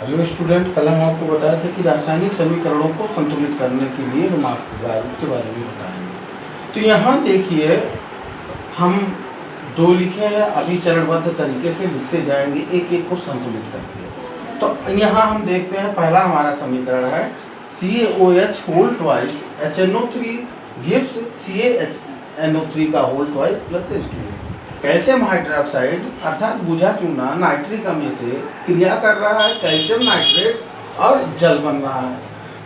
Hello student, कल हम आपको बताया था कि रासायनिक समीकरणों को संतुलित करने के लिए हम आपको उसके बारे में बताएंगे। तो यहाँ देखिए, हम दो लिखे हैं, अभी चरणबद्ध तरीके से लिखते जाएंगे एक एक को संतुलित करके। तो यहाँ हम देखते हैं, पहला हमारा समीकरण है CaOH whole twice HNO3 gives CaNO3 का whole twice plus H2O। Calcium hydroxide अर्थात बुझा चूना नाइट्रिक अम्ल से क्रिया कर रहा है, कैल्शियम नाइट्रेट और जल बन रहा है।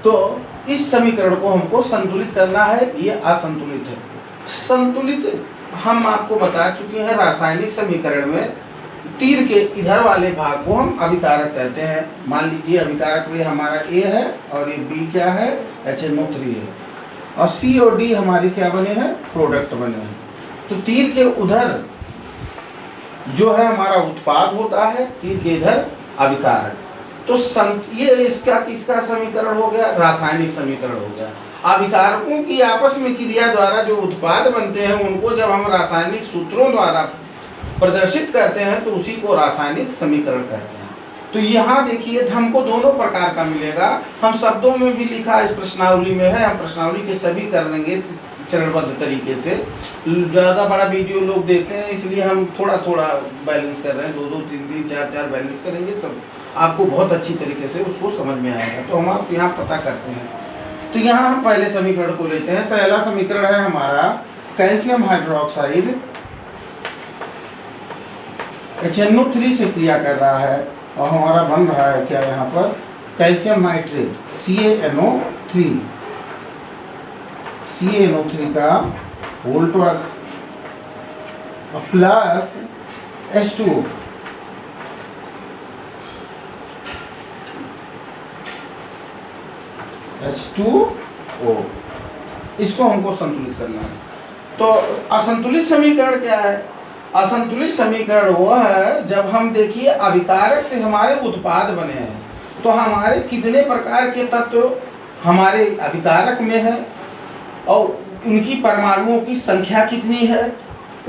तो इस समीकरण को हमको संतुलित करना है, ये असंतुलित है। संतुलित हम आपको बता चुके हैं, रासायनिक समीकरण में तीर के इधर वाले भाग को हम अभिकारक कहते हैं। मान लीजिए अभिकारक ये हमारा A है और ये B क्या है, HNO3 है, और C और D हमारी क्या बने हैं, प्रोडक्ट बने हैं। तो तीर के उधर जो है हमारा उत्पाद होता है, तीर के इधर अभिकारक। तो ये इसका किसका समीकरण हो गया, रासायनिक समीकरण हो गया। अभिकारकों की आपस में क्रिया द्वारा जो उत्पाद बनते हैं उनको जब हम रासायनिक सूत्रों द्वारा प्रदर्शित करते हैं तो उसी को रासायनिक समीकरण कहते हैं। तो यहाँ देखिए हमको दोनों प्रकार का मिलेगा। हम शब्दों में भी लिखा इस प्रश्नावली में है, हम प्रश्नावली के सभी कर लेंगे चरणबद्ध तरीके से। ज़्यादा बड़ा वीडियो लोग देखते हैं, इसलिए हम थोड़ा थोड़ा बैलेंस कर रहे हैं, 2-2, 3-3, 4-4 बैलेंस करेंगे तब आपको बहुत अच्छी तरीके से उसको समझ में आएगा। तो हम आप यहाँ पता करते हैं। तो यहाँ हम पहले समीकरण को लेते हैं। पहला समीकरण है हमारा कैल्शियम हाइड्रोक्साइड HNO3 से क्रिया कर रहा है और हमारा बन रहा है क्या, यहाँ पर कैल्शियम नाइट्रेट CaNO3 का होल ट्वाइस प्लस H2O। इसको हमको संतुलित करना है। तो असंतुलित समीकरण क्या है, असंतुलित समीकरण वो है जब हम देखिए अभिकारक से हमारे उत्पाद बने हैं, तो हमारे कितने प्रकार के तत्व हमारे अभिकारक में है और उनकी परमाणुओं की संख्या कितनी है,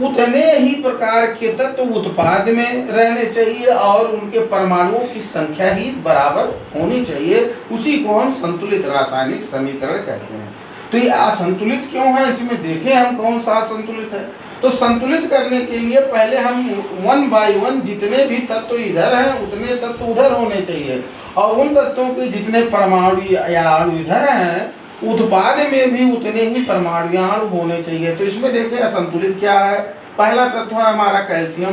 उतने ही प्रकार के तत्व उत्पाद में रहने चाहिए और उनके परमाणुओं की संख्या ही बराबर होनी चाहिए। उसी को हम संतुलित रासायनिक समीकरण कहते हैं। तो ये असंतुलित क्यों है, इसमें देखें हम कौन सा असंतुलित है। तो संतुलित करने के लिए पहले हम 1 by 1 जितने भी तत्व इधर हैं उतने तत्व उधर होने चाहिए, और उन तत्वों के जितने परमाणु या अणु इधर हैं उत्पाद में भी उतने ही परमाणु अणु होने चाहिए। तो इसमें देखें असंतुलित क्या है। पहला तत्व है हमारा कैल्शियम।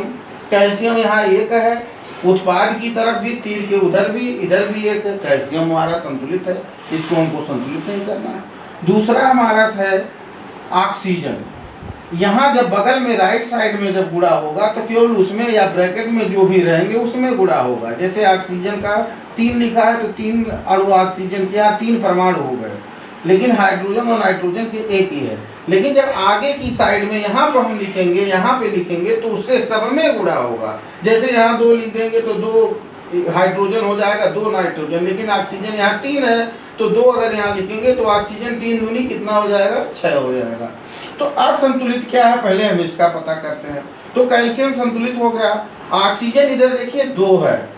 कैल्शियम यहाँ एक है, उत्पाद की तरफ भी, तीर के उधर भी, इधर भी एक है। कैल्शियम हमारा संतुलित है, इसको हमको संतुलित नहीं करना है। दूसरा हमारा है ऑक्सीजन। यहाँ जब बगल में राइट साइड में जब गुणा होगा तो केवल उसमें या ब्रैकेट में जो भी रहेंगे उसमें गुणा होगा। जैसे ऑक्सीजन का 3 लिखा है तो 3 अणु ऑक्सीजन के यहाँ 3 परमाणु हो गए, लेकिन हाइड्रोजन और नाइट्रोजन के एक ही है। लेकिन जब आगे की साइड में यहाँ पर हम लिखेंगे, यहाँ पे लिखेंगे तो उससे सब में गुणा होगा। जैसे यहाँ 2 लिख देंगे तो 2 हाइड्रोजन हो जाएगा, 2 नाइट्रोजन, लेकिन ऑक्सीजन यहाँ 3 है तो 2 अगर यहाँ लिखेंगे तो ऑक्सीजन 3 दूनी कितना हो जाएगा, 6 हो जाएगा। तो असंतुलित क्या है, पहले हम इसका पता करते हैं। तो कैल्शियम संतुलित हो गया। ऑक्सीजन इधर देखिए 2 है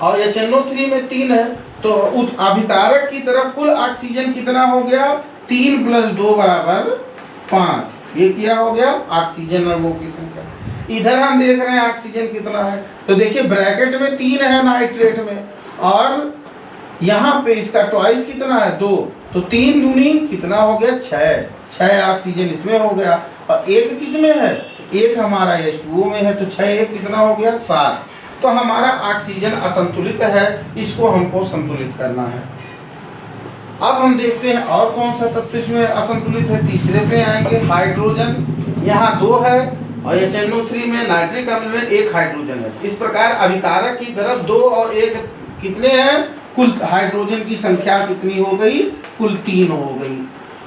और HNO3 में 3 है, तो अभिकारक की तरफ कुल ऑक्सीजन कितना हो गया, 3 + 2 = 5। ये क्या हो गया, ऑक्सीजन अणुओं की संख्या। इधर हम देख रहे हैं ऑक्सीजन कितना है, तो देखिए ब्रैकेट में 3 है नाइट्रेट में, और यहाँ पे इसका ट्वाइस कितना है, 2, तो 3 दूनी कितना हो गया, 6 ऑक्सीजन इसमें हो गया। और एक किसमें है, एक हमारा H2O में है, तो 6 एक कितना हो गया, 7। तो हमारा ऑक्सीजन असंतुलित है, इसको हमको संतुलित करना है। अब हम देखते हैं और कौन सा तत्व इसमें असंतुलित है। तीसरे पे आएंगे, हाइड्रोजन। यहाँ 2 है और HNO3 में नाइट्रिक अम्ल में 1 हाइड्रोजन है। इस प्रकार अभिकारक की तरफ 2 और 1 कितने हैं, कुल हाइड्रोजन की संख्या कितनी हो गई, कुल 3 हो गई।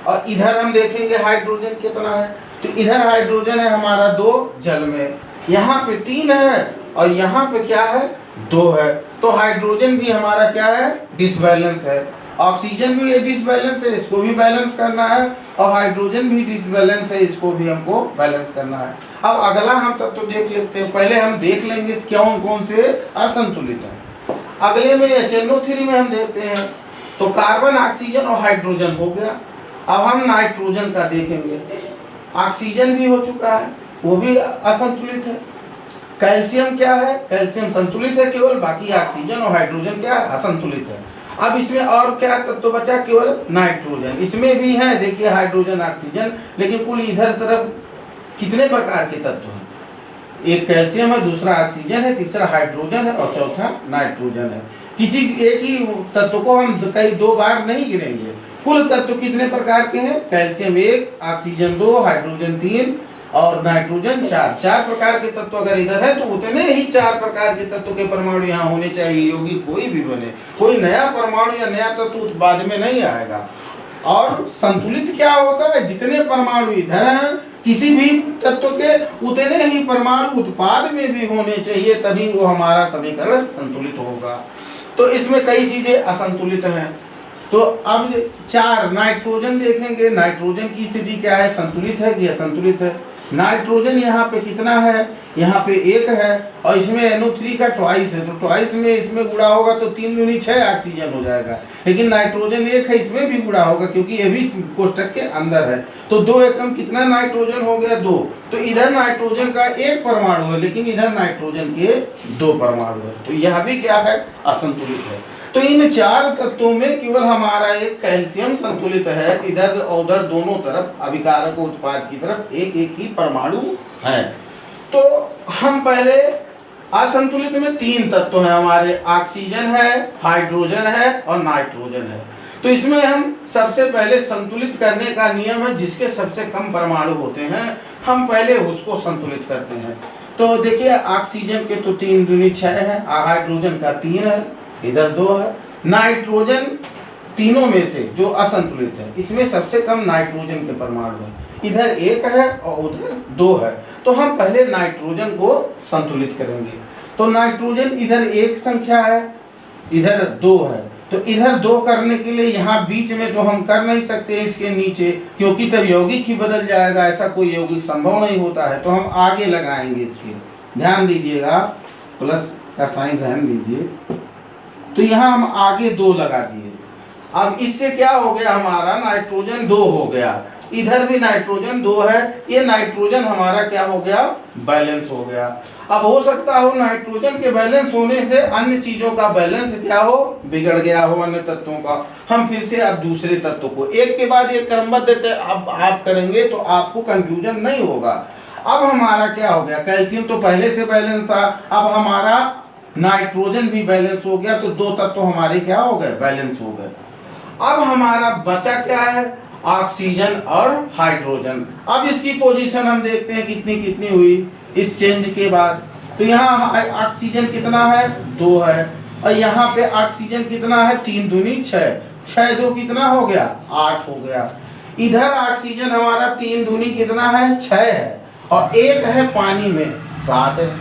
और इधर हम देखेंगे हाइड्रोजन कितना है, तो इधर हाइड्रोजन है हमारा 2 जल में, यहाँ पे 3 है और यहाँ पे क्या है, 2 है। तो हाइड्रोजन भी हमारा क्या है, डिसबैलेंस है। ऑक्सीजन भी डिसबैलेंस है, इसको भी बैलेंस करना है, और हाइड्रोजन भी डिसबैलेंस है, इसको भी हमको बैलेंस करना है। अब अगला हम तत्व देख लेते हैं। पहले हम देख लेंगे कौन कौन से असंतुलित हैं। अगले में HNO3 में हम देखते हैं तो कार्बन, ऑक्सीजन और हाइड्रोजन हो गया। अब हम नाइट्रोजन का देखेंगे, ऑक्सीजन भी हो चुका है, वो भी असंतुलित है। कैल्शियम क्या है, कैल्शियम संतुलित है केवल, बाकी ऑक्सीजन और हाइड्रोजन क्या है, असंतुलित है। अब इसमें और क्या तत्व बचा, केवल नाइट्रोजन। इसमें भी है देखिए हाइड्रोजन, ऑक्सीजन, लेकिन कुल इधर तरफ कितने प्रकार के तत्व हैं, एक कैल्शियम है, दूसरा ऑक्सीजन है, तीसरा हाइड्रोजन है और चौथा नाइट्रोजन है। किसी एक ही तत्व को हम कई दो बार नहीं गिनेंगे। कुल तत्व कितने प्रकार के हैं, कैल्शियम 1, ऑक्सीजन 2, हाइड्रोजन 3 और नाइट्रोजन 4। 4 प्रकार के तत्व अगर इधर है तो उतने ही 4 प्रकार के तत्व के परमाणु यहाँ होने चाहिए, योगी कोई भी बने। कोई नया परमाणु या नया तत्व उत्पाद में नहीं आएगा। और संतुलित क्या होता है, जितने परमाणु इधर हैं किसी भी तत्व के उतने ही परमाणु उत्पाद में भी होने चाहिए, तभी वो हमारा समीकरण संतुलित होगा। तो इसमें कई चीजें असंतुलित हैं। तो अब 4 नाइट्रोजन देखेंगे, नाइट्रोजन की स्थिति क्या है, संतुलित है कि असंतुलित है। नाइट्रोजन यहाँ पे कितना है, यहाँ पे 1 है और इसमें NO3 का ट्वाइस है, तो ट्वाइस में इसमें गुणा होगा तो 3 दूनी 6 ऑक्सीजन हो जाएगा। लेकिन नाइट्रोजन 1 है, इसमें भी गुणा होगा क्योंकि ये भी कोष्टक के अंदर है। तो 2 एकम कितना नाइट्रोजन हो गया, 2। तो इधर नाइट्रोजन का 1 परमाणु है, लेकिन इधर नाइट्रोजन के 2 परमाणु है, तो यह भी क्या है, असंतुलित है। तो इन 4 तत्वों में केवल हमारा एक कैल्शियम संतुलित है, इधर और उधर दोनों तरफ अभिकारक उत्पाद की तरफ एक एक ही परमाणु है। तो हम पहले असंतुलित में 3 तत्व हैं हमारे, ऑक्सीजन है, हाइड्रोजन है और नाइट्रोजन है। तो इसमें हम सबसे पहले संतुलित करने का नियम है, जिसके सबसे कम परमाणु होते हैं हम पहले उसको संतुलित करते हैं। तो देखिए ऑक्सीजन के तो 3 दूनी 6 है, हाइड्रोजन का 3 है, इधर 2 है। नाइट्रोजन तीनों में से जो असंतुलित है, इसमें सबसे कम नाइट्रोजन के परमाणु है, इधर 1 है और उधर 2 है। तो हम पहले नाइट्रोजन को संतुलित करेंगे। तो नाइट्रोजन इधर 1 संख्या है, इधर 2 है, तो इधर 2 करने के लिए यहाँ बीच में तो हम कर नहीं सकते इसके नीचे, क्योंकि तब यौगिक ही बदल जाएगा, ऐसा कोई यौगिक संभव नहीं होता है। तो हम आगे लगाएंगे इसके, ध्यान दीजिएगा, प्लस का साइन ध्यान दीजिए। तो यहाँ हम आगे 2 लगा दिए। अब इससे क्या हो गया, हमारा नाइट्रोजन 2 हो गया, इधर भी नाइट्रोजन 2 है, ये नाइट्रोजन हमारा क्या हो गया, बैलेंस हो गया। अब हो सकता हो नाइट्रोजन के बैलेंस होने से अन्य चीजों का बैलेंस क्या हो, बिगड़ गया हो, अन्य तत्वों का। हम फिर से अब दूसरे तत्व को एक के बाद एक क्रमबद्ध देते, अब आप करेंगे तो आपको कंफ्यूजन नहीं होगा। अब हमारा क्या हो गया, कैल्शियम तो पहले से बैलेंस था, अब हमारा नाइट्रोजन भी बैलेंस हो गया, तो 2 तत्व हमारे क्या हो गए, बैलेंस हो गए। अब हमारा बचा क्या है, ऑक्सीजन और हाइड्रोजन। अब इसकी पोजीशन हम देखते हैं कितनी कितनी हुई इस चेंज के बाद। तो यहाँ ऑक्सीजन कितना है, 2 है, और यहाँ पे ऑक्सीजन कितना है, 3 दूनी 6, 6 2 कितना हो गया, 8 हो गया। इधर ऑक्सीजन हमारा 3 दूनी कितना है, 6 है, और 1 है पानी में 7 है।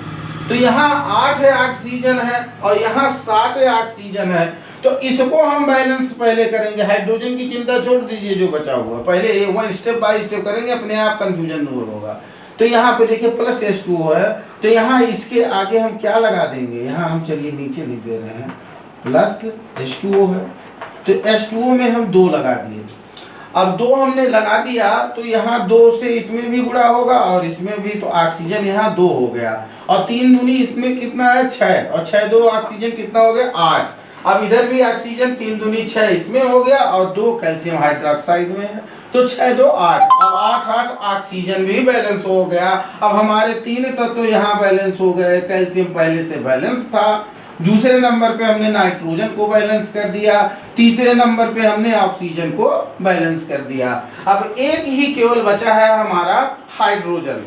तो यहाँ 8 है ऑक्सीजन है और यहाँ 7 है ऑक्सीजन है। तो इसको हम बैलेंस पहले करेंगे, हाइड्रोजन की चिंता छोड़ दीजिए जो बचा हुआ, पहले 1 स्टेप बाय स्टेप करेंगे, अपने आप कंफ्यूजन दूर होगा। तो यहाँ पे देखिए प्लस H2O है, तो यहाँ इसके आगे हम क्या लगा देंगे, यहाँ हम चलिए नीचे लिख दे रहे हैं प्लस H2O है, तो H2O में हम 2 लगा दिए। अब 2 हमने लगा दिया तो यहाँ 2 से इसमें भी गुणा होगा और इसमें भी, तो ऑक्सीजन यहाँ 2 हो गया, और 3 दूनी इसमें कितना है, 6, और 6 2 ऑक्सीजन कितना हो गया, 8। अब इधर भी ऑक्सीजन 3 दूनी 6 इसमें हो गया और 2 कैल्शियम हाइड्रोक्साइड में है, तो 6 2 8। अब 8 8 ऑक्सीजन भी बैलेंस हो गया। अब हमारे 3 तत्व यहाँ बैलेंस हो गए, कैल्शियम पहले से बैलेंस था, दूसरे नंबर पे हमने नाइट्रोजन को बैलेंस कर दिया, तीसरे नंबर पे हमने ऑक्सीजन को बैलेंस कर दिया। अब एक ही केवल बचा है हमारा हाइड्रोजन।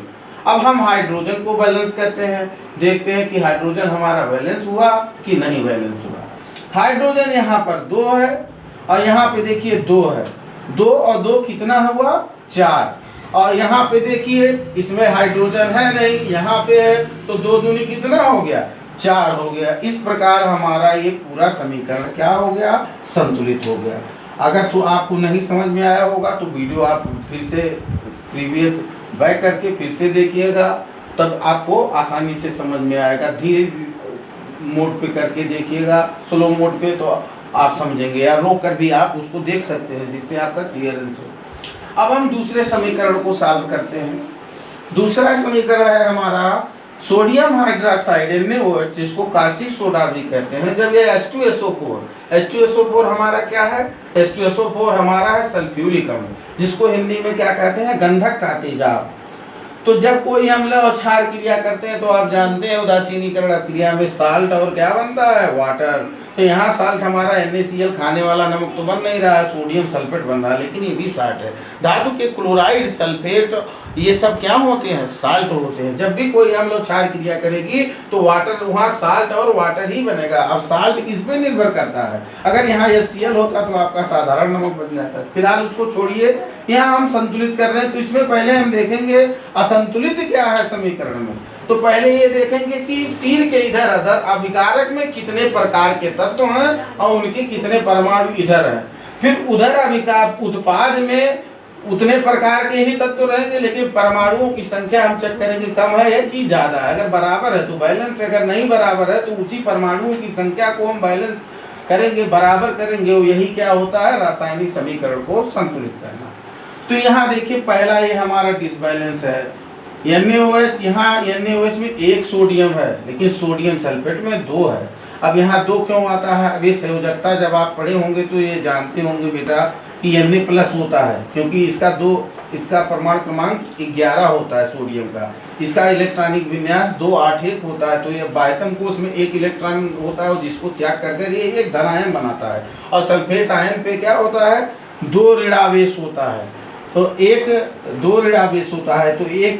अब हम हाइड्रोजन को बैलेंस करते हैं, देखते हैं कि हाइड्रोजन हमारा बैलेंस हुआ कि नहीं बैलेंस हुआ। हाइड्रोजन यहाँ पर 2 है और यहाँ पे देखिए 2 है, 2 और 2 कितना हुआ, 4, और यहाँ पे देखिए इसमें हाइड्रोजन है नहीं, यहाँ पे है, तो 2 दूनी कितना हो गया, 4 हो गया। इस प्रकार हमारा ये पूरा समीकरण क्या हो गया, संतुलित हो गया। अगर तो आपको नहीं समझ में आया होगा तो वीडियो आप फिर से प्रीवियस बैक करके फिर से देखिएगा, तब आपको आसानी से समझ में आएगा। धीरे मोड पे करके देखिएगा, स्लो मोड पे, तो आप समझेंगे, या रोक कर भी आप उसको देख सकते हैं जिससे आपका क्लियरेंस हो। अब हम दूसरे समीकरण को सॉल्व करते हैं। दूसरा समीकरण है हमारा सोडियम हाइड्रोक्साइड NaOH, जिसको कास्टिक सोडा भी कहते हैं। जब ये H2SO4 हमारा क्या है? H2SO4 हमारा है सल्फ्यूरिक अम्ल, जिसको हिंदी में क्या कहते हैं? गंधक का तेजाब। तो जब कोई अम्ल और क्षार क्रिया करते हैं तो आप जानते हैं उदासीनीकरण क्रिया में साल्ट और क्या बनता है? वाटर। तो यहाँ साल्ट हमारा NaCl खाने वाला नमक तो बन नहीं रहा है, सोडियम सल्फेट बन रहा है, लेकिन ये भी साल्ट है। धातु के क्लोराइड, सल्फेट, ये सब क्या होते हैं? साल्ट होते हैं। जब भी कोई अम्ल और क्षार क्रिया करेगी तो वाटर, वहाँ साल्ट और वाटर ही बनेगा। अब साल्ट किस पे निर्भर करता है? अगर यहाँ HCl होता तो आपका साधारण नमक बन जाता है। फिलहाल उसको छोड़िए, यहाँ हम संतुलित कर रहे हैं, तो इसमें पहले हम देखेंगे असंतुलित क्या है समीकरण में। तो पहले ये देखेंगे कि तीर के इधर उधर अभिकारक में कितने प्रकार के तत्व हैं और उनके कितने परमाणु इधर हैं। फिर उधर अभिकार उत्पाद में उतने प्रकार के ही तत्व रहेंगे, लेकिन परमाणुओं की संख्या हम चेक करेंगे कम है कि ज्यादा है। अगर बराबर है तो बैलेंस, अगर नहीं बराबर है तो उसी परमाणुओं की संख्या को हम बैलेंस करेंगे, बराबर करेंगे। यही क्या होता है? रासायनिक समीकरण को संतुलित करना। तो यहाँ देखिए पहला ये हमारा डिसबैलेंस है NaOH। यहाँ NaOH में एक सोडियम है, लेकिन सोडियम सल्फेट में 2 है। अब यहाँ 2 क्यों आता है? अब ये संयोजकता जब आप पढ़े होंगे तो ये जानते होंगे बेटा कि Na+ होता है, क्योंकि इसका परमाणु क्रमांक 11 होता है सोडियम का। इसका इलेक्ट्रॉनिक विन्यास 281 होता है। तो ये बाह्यतम कोश में एक इलेक्ट्रॉन होता है, जिसको त्याग करके ये एक धन आयन बनाता है। और सल्फेट आयन पे क्या होता है? 2 ऋणावेश होता है। तो 2 ऋणावेश होता है, तो एक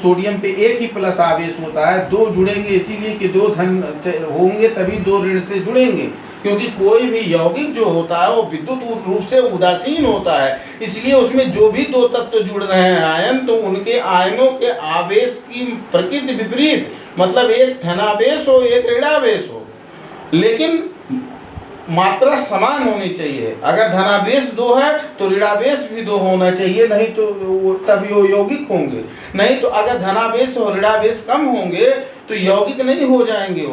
सोडियम पे 1 ही प्लस आवेश होता है। 2 जुड़ेंगे इसीलिए कि 2 धन होंगे तभी 2 ऋण से जुड़ेंगे, क्योंकि कोई भी यौगिक जो होता है वो विद्युत रूप से उदासीन होता है। इसलिए उसमें जो भी 2 तत्व जुड़ रहे हैं आयन, तो उनके आयनों के आवेश की प्रकृति विपरीत, मतलब एक धनावेश हो एक ऋणावेश हो, लेकिन मात्रा समान होनी चाहिए। अगर धनावेश 2 है तो ऋणावेश भी 2 होना चाहिए, नहीं तो तभी वो यौगिक होंगे। नहीं तो अगर धनावेश और ऋणावेश कम होंगे तो यौगिक नहीं हो जाएंगे,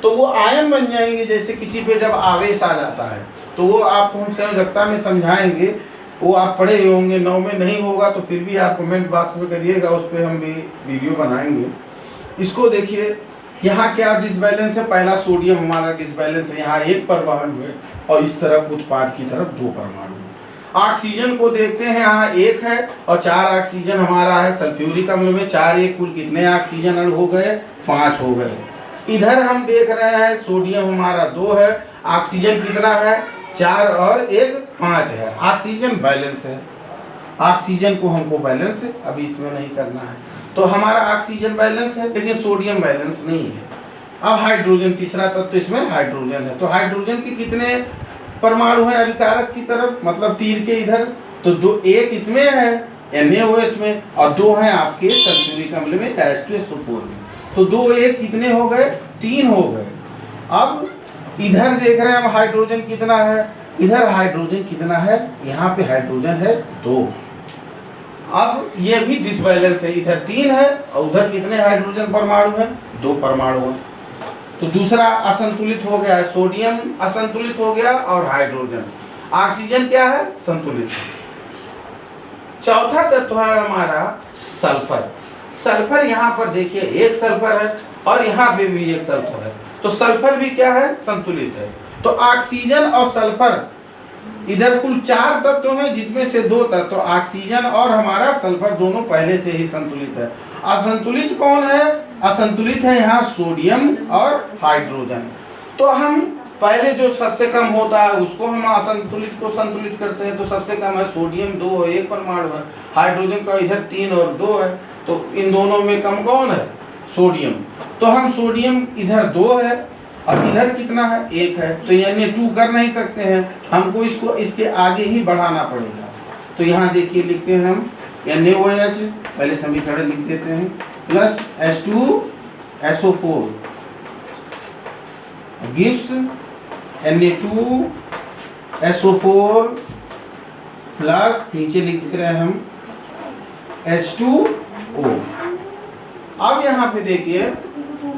तो वो आयन बन जाएंगे। जैसे किसी पे जब आवेश आ जाता है तो वो आपको हम संयोजकता में समझाएंगे, वो आप पढ़े होंगे। 9 में नहीं होगा तो फिर भी आप कमेंट बॉक्स में करिएगा, उस पर हम भी वीडियो बनाएंगे। इसको देखिए, यहाँ क्या डिसबैलेंस है? पहला सोडियम हमारा डिसबैलेंस है, यहाँ 1 परमाणु है और इस तरफ उत्पाद की तरफ 2 परमाणु है। ऑक्सीजन को देखते हैं, यहाँ 1 है और 4 ऑक्सीजन हमारा है। सल्फ्यूरिक अम्ल में 4 1 कुल कितने ऑक्सीजन अणु हो गए? 5 हो गए। इधर हम देख रहे हैं सोडियम हमारा 2 है, ऑक्सीजन कितना है? 4 और 1 5 है। ऑक्सीजन बैलेंस है, ऑक्सीजन को हमको बैलेंस अभी इसमें नहीं करना है। तो हमारा ऑक्सीजन बैलेंस है, लेकिन सोडियम बैलेंस नहीं है। अब हाइड्रोजन, तीसरा तत्व तो इसमें हाइड्रोजन है। तो हाइड्रोजन के कितने परमाणु है अभिकारक की तरफ, मतलब तीर के इधर? तो 1 इसमें है NaOH में और 2 हैं आपके सल्फ्यूरिक अम्ल में H2SO4 में। तो 2 1 कितने हो गए? 3 हो गए। अब इधर देख रहे हैं हम हाइड्रोजन कितना है, इधर हाइड्रोजन कितना है? यहाँ पे हाइड्रोजन है 2। अब ये भी डिसबैलेंस है, इधर 3 है और उधर कितने हाइड्रोजन परमाणु है? 2 परमाणु है। तो दूसरा असंतुलित हो गया है, सोडियम असंतुलित हो गया और हाइड्रोजन। ऑक्सीजन क्या है? संतुलित। चौथा तत्व है हमारा सल्फर। सल्फर यहाँ पर देखिए 1 सल्फर है और यहाँ पे भी 1 सल्फर है, तो सल्फर भी क्या है? संतुलित है। तो ऑक्सीजन और सल्फर, इधर कुल 4 तत्व हैं, जिसमें से 2 तत्व ऑक्सीजन और हमारा सल्फर दोनों पहले से ही संतुलित है। असंतुलित कौन है? असंतुलित है यहाँ सोडियम और हाइड्रोजन। तो हम पहले जो सबसे कम होता है उसको हम असंतुलित को संतुलित करते हैं। तो सबसे कम है सोडियम 2 और 1 परमाणु है, हाइड्रोजन का इधर 3 और 2 है। तो इन दोनों में कम कौन है? सोडियम। तो हम सोडियम इधर 2 है और इधर कितना है? 1 है। तो Na2 कर नहीं सकते हैं, हमको इसको इसके आगे ही बढ़ाना पड़ेगा। तो यहाँ देखिए लिखते हैं हम NaOH, पहले समीकरण लिख देते हैं, plus H2SO4 gives Na2SO4 plus नीचे लिख रहे हैं हम H2O। अब यहाँ पे देखिए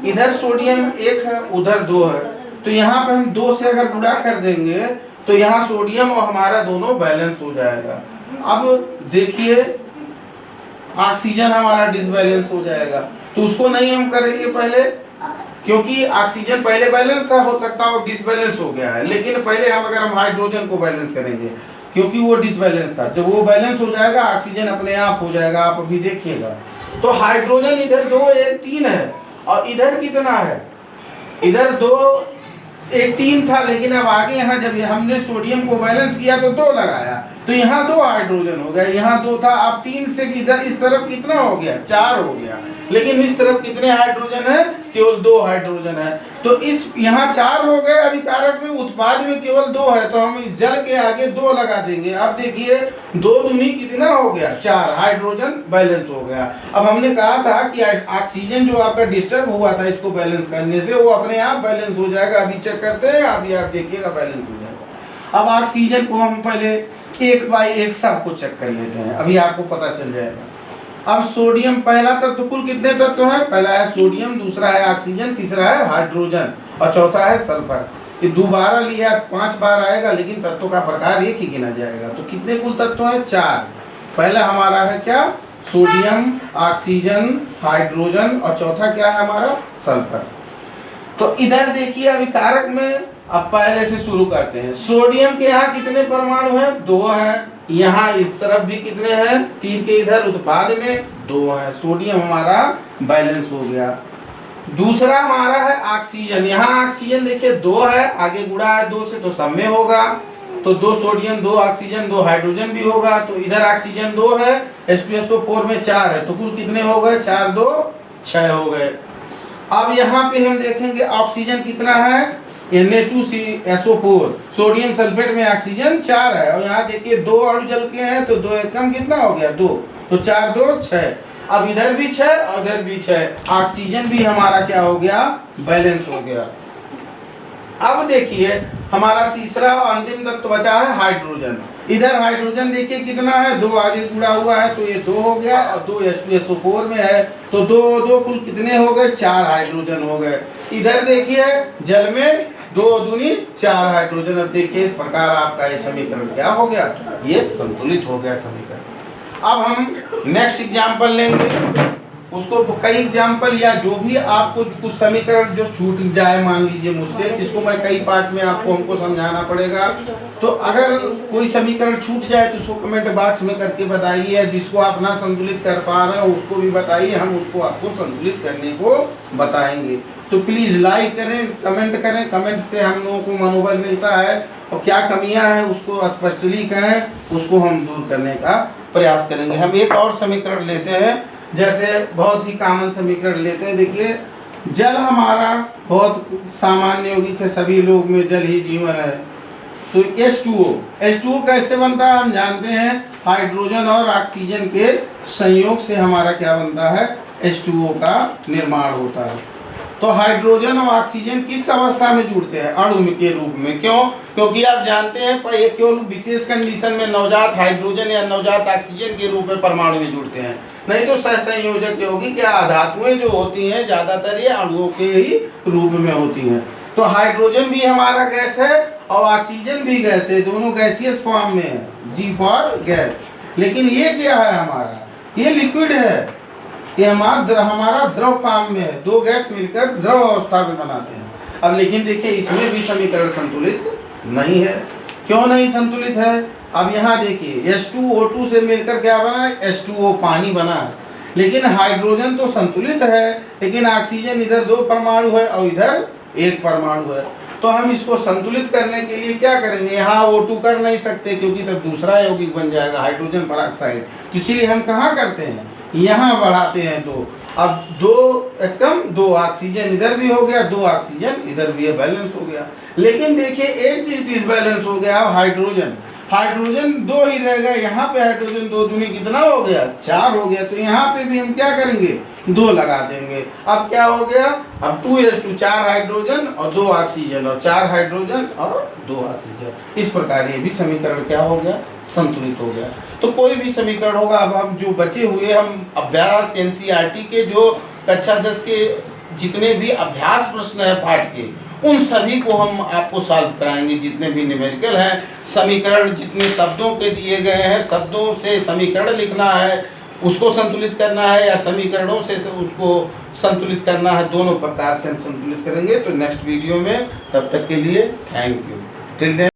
इधर सोडियम 1 है, उधर 2 है, तो यहाँ पे हम 2 से अगर गुणा कर देंगे तो यहाँ सोडियम और हमारा दोनों बैलेंस हो जाएगा। अब देखिए ऑक्सीजन हमारा डिसबैलेंस हो जाएगा, तो उसको नहीं हम करेंगे पहले, क्योंकि ऑक्सीजन पहले बैलेंस था, हो सकता है डिसबैलेंस हो गया है, लेकिन पहले हम अगर हम हाइड्रोजन को बैलेंस करेंगे क्योंकि वो डिसबैलेंस था, जब वो बैलेंस हो जाएगा ऑक्सीजन अपने आप हो जाएगा। आप अभी देखिएगा तो हाइड्रोजन इधर 2 1 3 है और इधर कितना है, इधर 2 1 3 था, लेकिन अब आगे यहाँ जब हमने सोडियम को बैलेंस किया तो 2 लगाया तो यहाँ 2 हाइड्रोजन हो गया, यहाँ 2 था, अब 3 से इधर इस तरफ कितना हो गया, 4 हो गया, लेकिन इस तरफ कितने हाइड्रोजन है, केवल 2 हाइड्रोजन है। तो इस यहाँ 4 हो गए, अभिकारक में उत्पाद में केवल 2 है, तो हम इस जल के आगे 2 लगा देंगे। अब देखिए 2 दूनी कितना हो गया, 4, हाइड्रोजन बैलेंस हो गया। अब हमने कहा था कि ऑक्सीजन जो आपका डिस्टर्ब हुआ था इसको बैलेंस करने से, वो अपने आप बैलेंस हो जाएगा। अभी चेक करते हैं, अभी आप देखिएगा बैलेंस हो जाएगा। अब ऑक्सीजन को हम पहले 1 बाई 1 सबको चेक कर लेते हैं, अभी आपको पता चल जाएगा। अब सोडियम पहला तत्व, कुल कितने तत्व हैं, पहला है सोडियम, दूसरा है ऑक्सीजन, तीसरा है हाइड्रोजन और चौथा है सल्फर। ये दोबारा लिया 5 बार आएगा, लेकिन तत्वों का प्रकार एक ही गिना जाएगा। तो कितने कुल तत्व हैं, 4। पहला हमारा है क्या, सोडियम, ऑक्सीजन, हाइड्रोजन और चौथा क्या है हमारा, सल्फर। तो इधर देखिए अभिकारक में, अब पहले से शुरू करते हैं। सोडियम के यहाँ कितने परमाणु हैं, 2 हैं। यहाँ इस तरफ भी कितने हैं, 3 के इधर उत्पाद में 2 हैं। सोडियम हमारा बैलेंस हो गया। दूसरा हमारा है ऑक्सीजन, यहाँ ऑक्सीजन देखिए 2 है, आगे गुणा है 2 से तो सब में होगा, तो 2 सोडियम 2 ऑक्सीजन 2 हाइड्रोजन भी होगा। तो इधर ऑक्सीजन 2 है, H2SO4 में 4 है, तो कुल कितने हो गए, 4 2 6 हो गए। अब यहाँ पे हम देखेंगे ऑक्सीजन कितना है, Na2SO4, सोडियम सल्फेट में ऑक्सीजन 4 है, और यहाँ देखिए 2 अणु जल के हैं, तो 2 एकम कितना हो गया, 2, तो 4 2 6। अब इधर भी 6 और इधर भी 6, ऑक्सीजन भी हमारा क्या हो गया, बैलेंस हो गया। अब देखिए हमारा तीसरा अंतिम तत्व बचा है हाइड्रोजन। इधर हाइड्रोजन देखिए कितना है, 2 आगे जुड़ा हुआ है, तो ये 2 हो गया और 2 H2SO4 में है, तो 2 2 कुल कितने हो गए, 4 हाइड्रोजन हो गए। इधर देखिए जल में 2 दूनी 4 हाइड्रोजन। अब देखिए इस प्रकार आपका ये समीकरण क्या हो गया, ये संतुलित हो गया समीकरण। अब हम नेक्स्ट एग्जाम्पल लेंगे, उसको कई एग्जाम्पल या जो भी आपको कुछ समीकरण जो छूट जाए मान लीजिए मुझसे, जिसको मैं कई पार्ट में आपको हमको समझाना पड़ेगा, तो अगर कोई समीकरण छूट जाए तो उसको कमेंट बॉक्स में करके बताइए। जिसको आप ना संतुलित कर पा रहे हो उसको भी बताइए, हम उसको आपको संतुलित करने को बताएंगे। तो प्लीज़ लाइक करें, कमेंट करें, कमेंट से हम लोगों को मनोबल मिलता है, और क्या कमियां हैं उसको स्पष्टली कहें, उसको हम दूर करने का प्रयास करेंगे। हम एक और समीकरण लेते हैं, जैसे बहुत ही कॉमन समीकरण लेते हैं। देखिए जल हमारा बहुत सामान्य यौगिक है, सभी लोग में जल ही जीवन है। तो H2O कैसे बनता है हम जानते हैं, हाइड्रोजन और ऑक्सीजन के संयोग से हमारा क्या बनता है, H2O का निर्माण होता है। तो हाइड्रोजन और ऑक्सीजन किस अवस्था में जुड़ते हैं, अणु के रूप में। क्यों, क्योंकि आप जानते हैं केवल विशेष कंडीशन में नवजात हाइड्रोजन या नवजात ऑक्सीजन के रूप में परमाणु में जुड़ते हैं, नहीं तो सहसंयोजक यौगिक या धातुएं जो होती हैं ज्यादातर ये अणुओं के ही रूप में होती हैं। तो हाइड्रोजन भी हमारा गैस है और ऑक्सीजन भी गैस है, दोनों गैसियस फॉर्म में है, G फॉर गैस। लेकिन ये क्या है हमारा, ये लिक्विड है, ये हमारा द्रव फॉर्म में है, 2 गैस मिलकर द्रव अवस्था में बनाते हैं। अब लेकिन देखिए इसमें भी समीकरण संतुलित नहीं है। क्यों नहीं संतुलित है, अब यहाँ देखिए H2O2 से मिलकर क्या बना है, H2O पानी बना है। लेकिन हाइड्रोजन तो संतुलित है, लेकिन ऑक्सीजन इधर 2 परमाणु है और इधर 1 परमाणु है। तो हम इसको संतुलित करने के लिए क्या करेंगे, यहाँ O2 कर नहीं सकते क्योंकि तब दूसरा यौगिक बन जाएगा हाइड्रोजन पेरोक्साइड, इसीलिए हम कहाँ करते हैं, यहाँ बढ़ाते हैं 2। अब 2 एकम 2 ऑक्सीजन इधर भी हो गया, 2 ऑक्सीजन इधर भी है, बैलेंस हो गया। लेकिन देखिए एक चीज डिसबैलेंस हो गया, हाइड्रोजन 2 ही रह गया, यहाँ पे हाइड्रोजन 2 दूनी कितना हो गया, 4 हो गया। तो यहाँ पे भी हम क्या करेंगे, 2 लगा देंगे। अब क्या हो गया, अब 2:2 4 हाइड्रोजन और 2 ऑक्सीजन, और 4 हाइड्रोजन और 2 ऑक्सीजन। इस प्रकार ये भी समीकरण क्या हो गया, संतुलित हो गया। तो कोई भी समीकरण होगा, अब हम जो बचे हुए हम अभ्यास NCERT के जो कक्षा 10 के जितने भी अभ्यास प्रश्न है पाठ के, उन सभी को हम आपको सॉल्व कराएंगे। जितने भी न्यूमेरिकल हैं, समीकरण जितने शब्दों के दिए गए हैं, शब्दों से समीकरण लिखना है, उसको संतुलित करना है, या समीकरणों से उसको संतुलित करना है, दोनों प्रकार से हम संतुलित करेंगे। तो नेक्स्ट वीडियो में, तब तक के लिए थैंक यू। Till then.